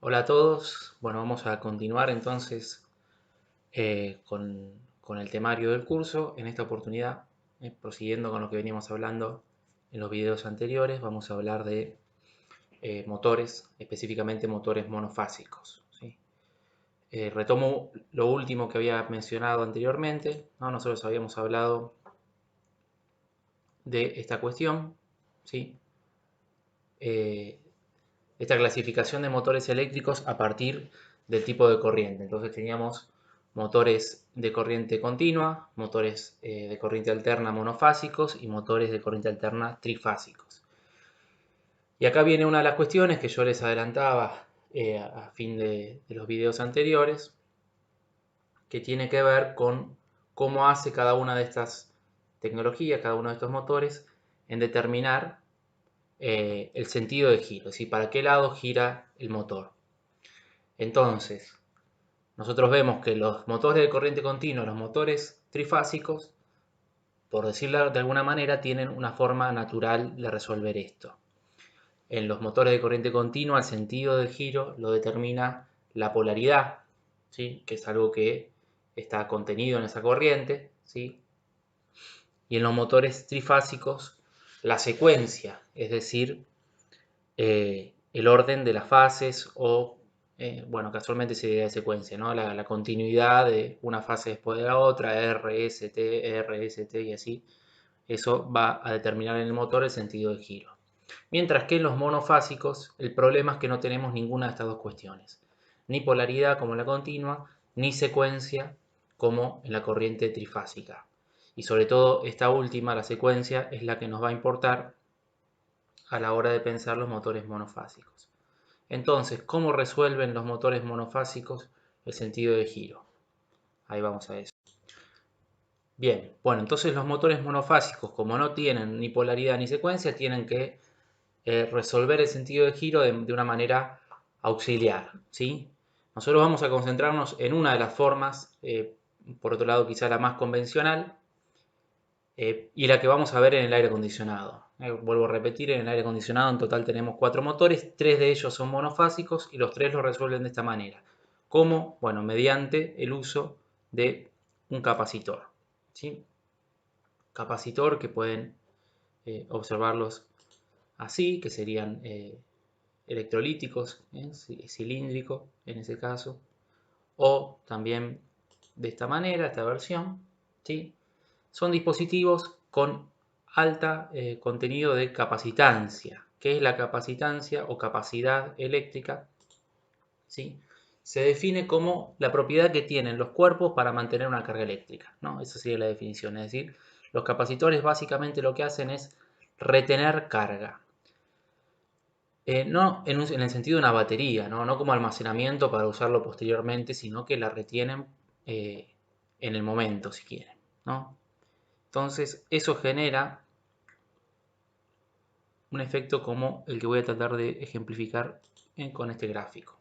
Hola a todos. Bueno, vamos a continuar entonces con el temario del curso. En esta oportunidad, prosiguiendo con lo que veníamos hablando en los videos anteriores, vamos a hablar de motores, específicamente motores monofásicos, ¿sí? Retomo lo último que había mencionado anteriormente, ¿no? Nosotros habíamos hablado de esta cuestión, ¿sí? Eh, esta clasificación de motores eléctricos a partir del tipo de corriente. Entonces teníamos motores de corriente continua, motores de corriente alterna monofásicos y motores de corriente alterna trifásicos. Y acá viene una de las cuestiones que yo les adelantaba a fin de los videos anteriores, que tiene que ver con cómo hace cada una de estas tecnologías, cada uno de estos motores, en determinar el sentido de giro, es decir, para qué lado gira el motor. Entonces, nosotros vemos que los motores de corriente continua, los motores trifásicos, por decirlo de alguna manera, tienen una forma natural de resolver esto. En los motores de corriente continua, el sentido de giro lo determina la polaridad, ¿sí? Que es algo que está contenido en esa corriente, ¿sí? Y en los motores trifásicos, la secuencia, es decir, el orden de las fases o, bueno, casualmente se diría de secuencia, ¿no? La continuidad de una fase después de la otra, R, S, T, R, S, T y así. Eso va a determinar en el motor el sentido de giro. Mientras que en los monofásicos el problema es que no tenemos ninguna de estas dos cuestiones. Ni polaridad como en la continua, ni secuencia como en la corriente trifásica. Y sobre todo esta última, la secuencia, es la que nos va a importar a la hora de pensar los motores monofásicos. Entonces, ¿cómo resuelven los motores monofásicos el sentido de giro? Ahí vamos a eso. Bien, bueno, entonces los motores monofásicos, como no tienen ni polaridad ni secuencia, tienen que resolver el sentido de giro de una manera auxiliar, ¿sí? Nosotros vamos a concentrarnos en una de las formas, por otro lado quizá la más convencional, y la que vamos a ver en el aire acondicionado. Vuelvo a repetir, en el aire acondicionado en total tenemos 4 motores, 3 de ellos son monofásicos y los 3 lo resuelven de esta manera. ¿Cómo? Bueno, mediante el uso de un capacitor, ¿sí? Capacitor que pueden observarlos así, que serían electrolíticos, cilíndrico en ese caso, o también de esta manera, esta versión, ¿sí? Son dispositivos con alta contenido de capacitancia. ¿Qué es la capacitancia o capacidad eléctrica? ¿Sí? Se define como la propiedad que tienen los cuerpos para mantener una carga eléctrica, ¿no? Esa sería la definición. Es decir, los capacitores básicamente lo que hacen es retener carga. No en el sentido de una batería, ¿no? No como almacenamiento para usarlo posteriormente, sino que la retienen eh, en el momento, si quieren, ¿no? Entonces, eso genera un efecto como el que voy a tratar de ejemplificar con este gráfico.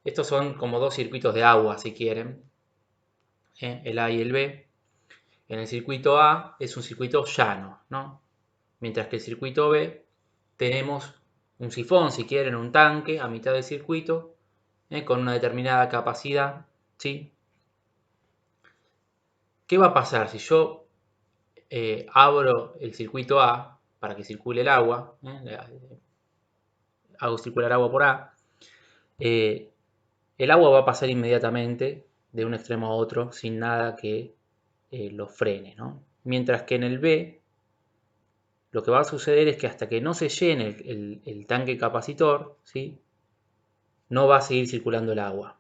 Estos son como dos circuitos de agua, si quieren, el A y el B. En el circuito A es un circuito llano, ¿no? Mientras que el circuito B tenemos un sifón, si quieren, un tanque a mitad del circuito, con una determinada capacidad, ¿sí? ¿Qué va a pasar si yo abro el circuito A para que circule el agua? Hago circular agua por A. eh, el agua va a pasar inmediatamente de un extremo a otro sin nada que lo frene, ¿no? Mientras que en el B lo que va a suceder es que hasta que no se llene el tanque capacitor, ¿sí? No va a seguir circulando el agua.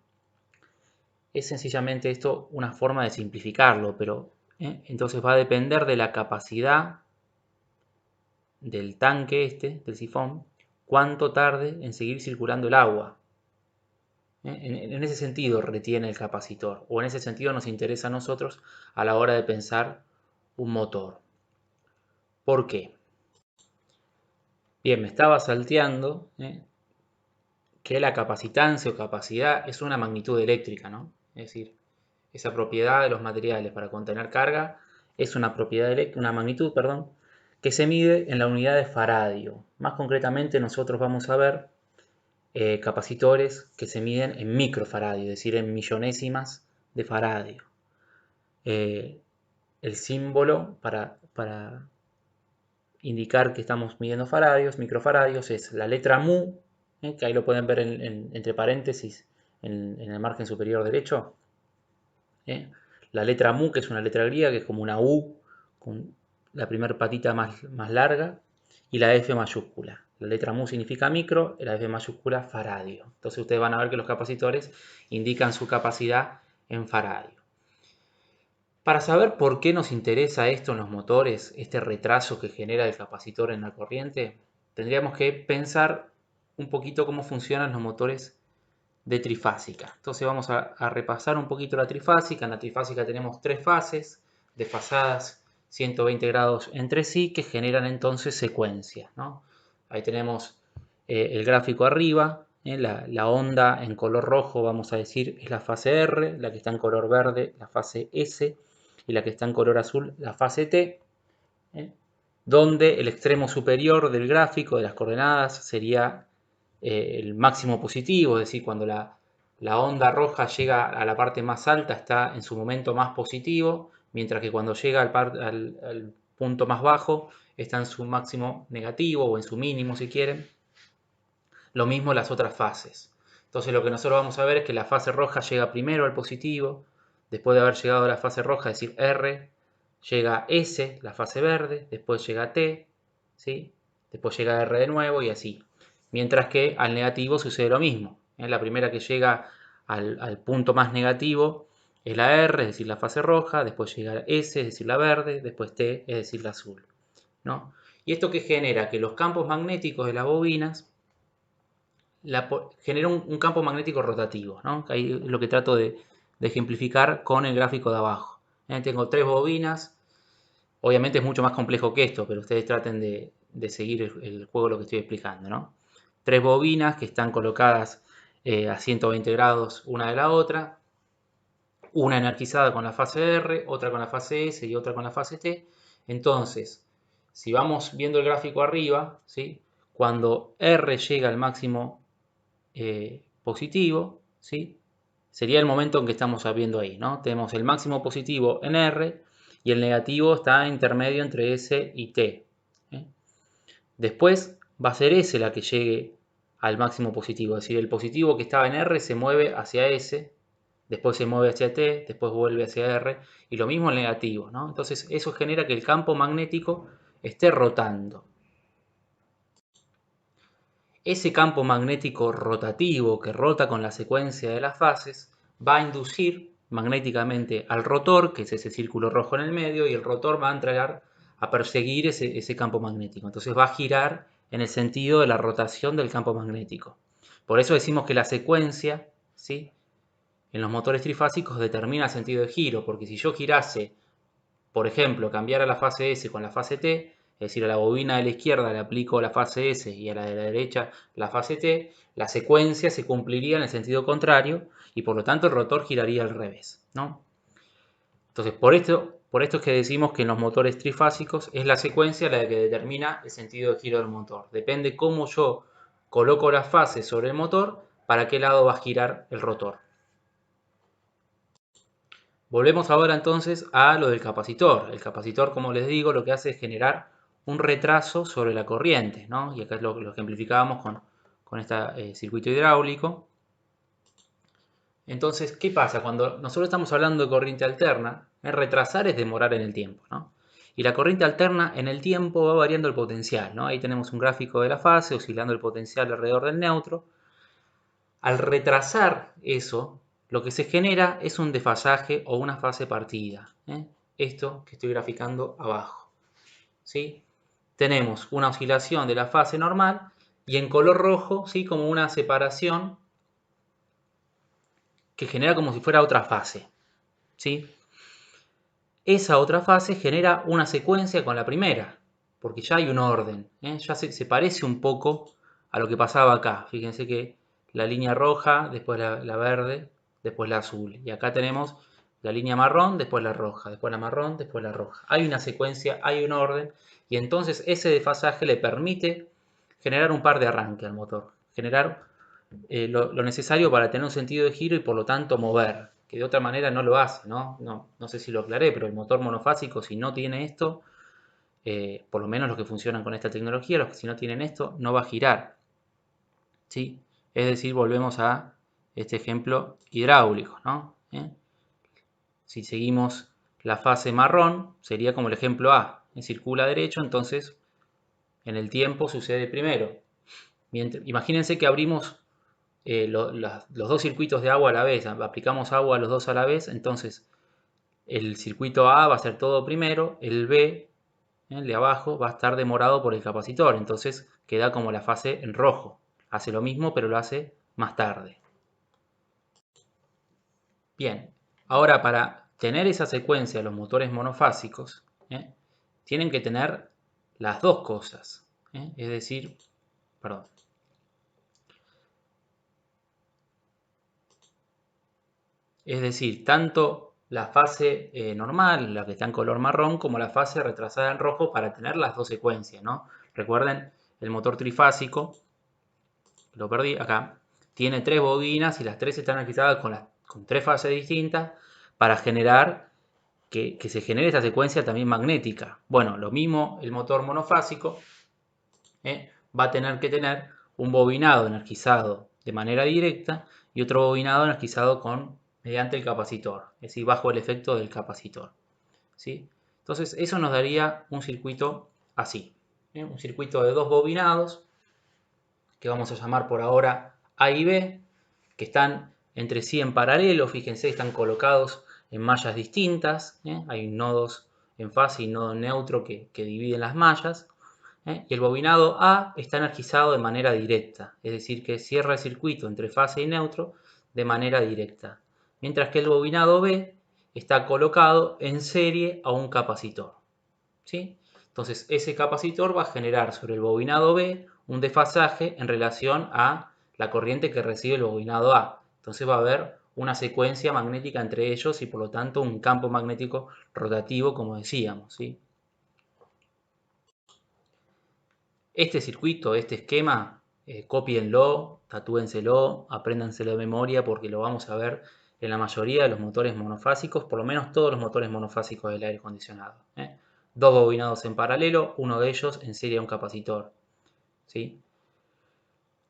Es sencillamente esto una forma de simplificarlo, pero entonces va a depender de la capacidad del tanque del sifón, cuánto tarde en seguir circulando el agua. En ese sentido retiene el capacitor, o en ese sentido nos interesa a nosotros a la hora de pensar un motor. ¿Por qué? Bien, me estaba salteando que la capacitancia o capacidad es una magnitud eléctrica, ¿no? Es decir, esa propiedad de los materiales para contener carga es una propiedad una magnitud, perdón, que se mide en la unidad de faradio. Más concretamente, nosotros vamos a ver capacitores que se miden en microfaradio, es decir, en millonésimas de faradio. El símbolo para indicar que estamos midiendo faradios, microfaradios, es la letra mu, que ahí lo pueden ver entre paréntesis en el margen superior derecho. La letra mu, que es una letra griega, que es como una U con la primera patita más larga, y la F mayúscula. La letra mu significa micro, y la F mayúscula faradio. Entonces ustedes van a ver que los capacitores indican su capacidad en faradio. Para saber por qué nos interesa esto en los motores, este retraso que genera el capacitor en la corriente, tendríamos que pensar un poquito cómo funcionan los motores de trifásica. Entonces vamos a repasar un poquito la trifásica. En la trifásica tenemos tres fases desfasadas 120 grados entre sí que generan entonces secuencias, ¿no? Ahí tenemos el gráfico arriba, la onda en color rojo, vamos a decir, es la fase R, la que está en color verde, la fase S, y la que está en color azul, la fase T, donde el extremo superior del gráfico de las coordenadas sería el máximo positivo, es decir, cuando la onda roja llega a la parte más alta está en su momento más positivo, mientras que cuando llega al punto más bajo está en su máximo negativo o en su mínimo si quieren. Lo mismo las otras fases. Entonces lo que nosotros vamos a ver es que la fase roja llega primero al positivo, después de haber llegado a la fase roja, es decir, R, llega S, la fase verde, después llega T, ¿sí? Después llega R de nuevo y así. Mientras que al negativo sucede lo mismo. La primera que llega al punto más negativo es la R, es decir, la fase roja, después llega S, es decir, la verde, después T, es decir, la azul, ¿no? ¿Y esto que genera? Que los campos magnéticos de las bobinas genera un campo magnético rotativo, ¿no? Ahí es lo que trato de ejemplificar con el gráfico de abajo. Tengo tres bobinas, obviamente es mucho más complejo que esto, pero ustedes traten de seguir el juego lo que estoy explicando, ¿no? Tres bobinas que están colocadas a 120 grados una de la otra, una energizada con la fase R, otra con la fase S y otra con la fase T. Entonces, si vamos viendo el gráfico arriba, ¿sí? Cuando R llega al máximo positivo, ¿sí? Sería el momento en que estamos viendo ahí, ¿no? Tenemos el máximo positivo en R y el negativo está intermedio entre S y T. Después va a ser S la que llegue al máximo positivo, es decir, el positivo que estaba en R se mueve hacia S, después se mueve hacia T, después vuelve hacia R, y lo mismo el negativo, ¿no? Entonces eso genera que el campo magnético esté rotando. Ese campo magnético rotativo que rota con la secuencia de las fases va a inducir magnéticamente al rotor, que es ese círculo rojo en el medio, y el rotor va a entrar a perseguir ese campo magnético. Entonces va a girar en el sentido de la rotación del campo magnético. Por eso decimos que la secuencia, ¿sí?, en los motores trifásicos determina el sentido de giro, porque si yo girase, por ejemplo, cambiara la fase S con la fase T, es decir, a la bobina de la izquierda le aplico la fase S y a la de la derecha la fase T, la secuencia se cumpliría en el sentido contrario y por lo tanto el rotor giraría al revés, ¿no? Entonces, por esto es que decimos que en los motores trifásicos es la secuencia la que determina el sentido de giro del motor. Depende cómo yo coloco las fases sobre el motor, para qué lado va a girar el rotor. Volvemos ahora entonces a lo del capacitor. El capacitor, como les digo, lo que hace es generar un retraso sobre la corriente, ¿no? Y acá lo ejemplificábamos con este circuito hidráulico. Entonces, ¿qué pasa? Cuando nosotros estamos hablando de corriente alterna, retrasar es demorar en el tiempo, ¿no? Y la corriente alterna en el tiempo va variando el potencial, ¿no? Ahí tenemos un gráfico de la fase oscilando el potencial alrededor del neutro. Al retrasar eso, lo que se genera es un desfasaje o una fase partida. Esto que estoy graficando abajo, ¿sí? Tenemos una oscilación de la fase normal y en color rojo, ¿sí?, como una separación que genera como si fuera otra fase, ¿sí? Esa otra fase genera una secuencia con la primera, porque ya hay un orden, ya se parece un poco a lo que pasaba acá. Fíjense que la línea roja, después la verde, después la azul. Y acá tenemos la línea marrón, después la roja, después la marrón, después la roja. Hay una secuencia, hay un orden, y entonces ese desfasaje le permite generar un par de arranque al motor, generar lo necesario para tener un sentido de giro y por lo tanto mover, que de otra manera no lo hace, ¿no? No sé si lo aclaré, pero el motor monofásico, si no tiene esto, por lo menos los que funcionan con esta tecnología, los que si no tienen esto, no va a girar, ¿sí? Es decir, volvemos a este ejemplo hidráulico, ¿no? Si seguimos la fase marrón, sería como el ejemplo A, circula derecho, entonces en el tiempo sucede primero. Imagínense que abrimos los dos circuitos de agua a la vez, aplicamos agua a los dos a la vez, entonces el circuito A va a ser todo primero, el B, el de abajo, va a estar demorado por el capacitor, entonces queda como la fase en rojo. Hace lo mismo, pero lo hace más tarde. Bien, ahora para tener esa secuencia, los motores monofásicos, tienen que tener las dos cosas, es decir, perdón, es decir, tanto la fase normal, la que está en color marrón, como la fase retrasada en rojo para tener las dos secuencias, ¿no? Recuerden, el motor trifásico, lo perdí acá, tiene tres bobinas y las tres están equipadas con tres fases distintas para generar que se genere esta secuencia también magnética. Bueno, lo mismo el motor monofásico va a tener que tener un bobinado energizado de manera directa y otro bobinado energizado mediante el capacitor, es decir, bajo el efecto del capacitor, ¿sí? Entonces eso nos daría un circuito así, un circuito de dos bobinados que vamos a llamar por ahora A y B, que están entre sí en paralelo, fíjense, están colocados en mallas distintas, hay nodos en fase y nodo en neutro que dividen las mallas, y el bobinado A está energizado de manera directa, es decir, que cierra el circuito entre fase y neutro de manera directa, mientras que el bobinado B está colocado en serie a un capacitor, ¿sí? Entonces ese capacitor va a generar sobre el bobinado B un desfasaje en relación a la corriente que recibe el bobinado A. Entonces va a haber una secuencia magnética entre ellos y por lo tanto un campo magnético rotativo, como decíamos, ¿sí? Este circuito, este esquema, cópienlo, tatúenselo, apréndanselo de memoria porque lo vamos a ver en la mayoría de los motores monofásicos, por lo menos todos los motores monofásicos del aire acondicionado. Dos bobinados en paralelo, uno de ellos en serie a un capacitor, ¿sí?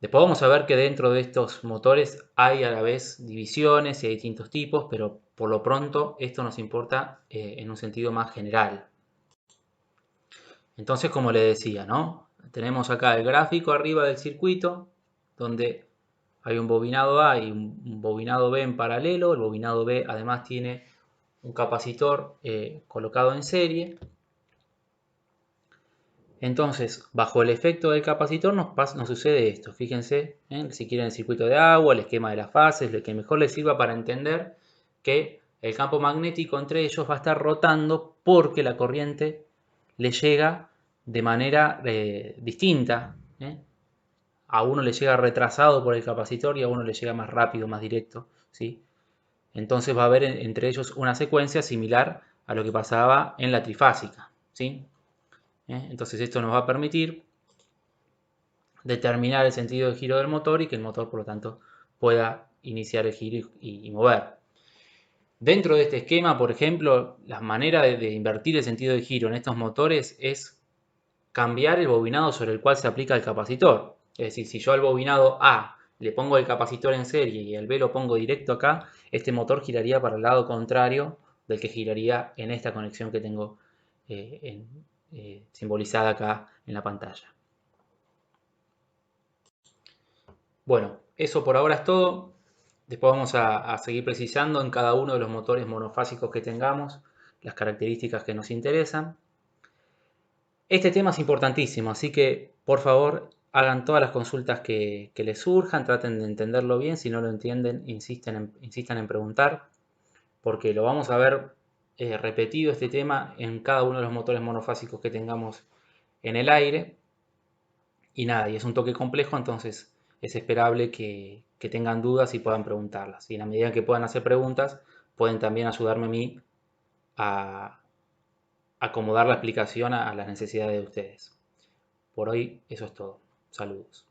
Después vamos a ver que dentro de estos motores hay a la vez divisiones y hay distintos tipos, pero por lo pronto esto nos importa en un sentido más general. Entonces, como le decía, ¿no? Tenemos acá el gráfico arriba del circuito, donde hay un bobinado A y un bobinado B en paralelo. El bobinado B además tiene un capacitor colocado en serie. Entonces, bajo el efecto del capacitor nos sucede esto. Fíjense, si quieren el circuito de agua, el esquema de las fases, lo que mejor les sirva para entender que el campo magnético entre ellos va a estar rotando porque la corriente le llega de manera distinta. A uno le llega retrasado por el capacitor y a uno le llega más rápido, más directo, ¿sí? Entonces va a haber entre ellos una secuencia similar a lo que pasaba en la trifásica, ¿sí? Entonces esto nos va a permitir determinar el sentido de giro del motor y que el motor, por lo tanto, pueda iniciar el giro y mover. Dentro de este esquema, por ejemplo, la manera de invertir el sentido de giro en estos motores es cambiar el bobinado sobre el cual se aplica el capacitor. Es decir, si yo al bobinado A le pongo el capacitor en serie y al B lo pongo directo acá, este motor giraría para el lado contrario del que giraría en esta conexión que tengo simbolizada acá en la pantalla. Bueno, eso por ahora es todo. Después vamos a seguir precisando en cada uno de los motores monofásicos que tengamos las características que nos interesan. Este tema es importantísimo, así que por favor hagan todas las consultas que les surjan, traten de entenderlo bien, si no lo entienden, insistan en preguntar, porque lo vamos a ver repetido este tema en cada uno de los motores monofásicos que tengamos en el aire. Y nada, y es un toque complejo, entonces es esperable que tengan dudas y puedan preguntarlas. Y en la medida que puedan hacer preguntas, pueden también ayudarme a mí a acomodar la explicación a las necesidades de ustedes. Por hoy eso es todo. Saludos.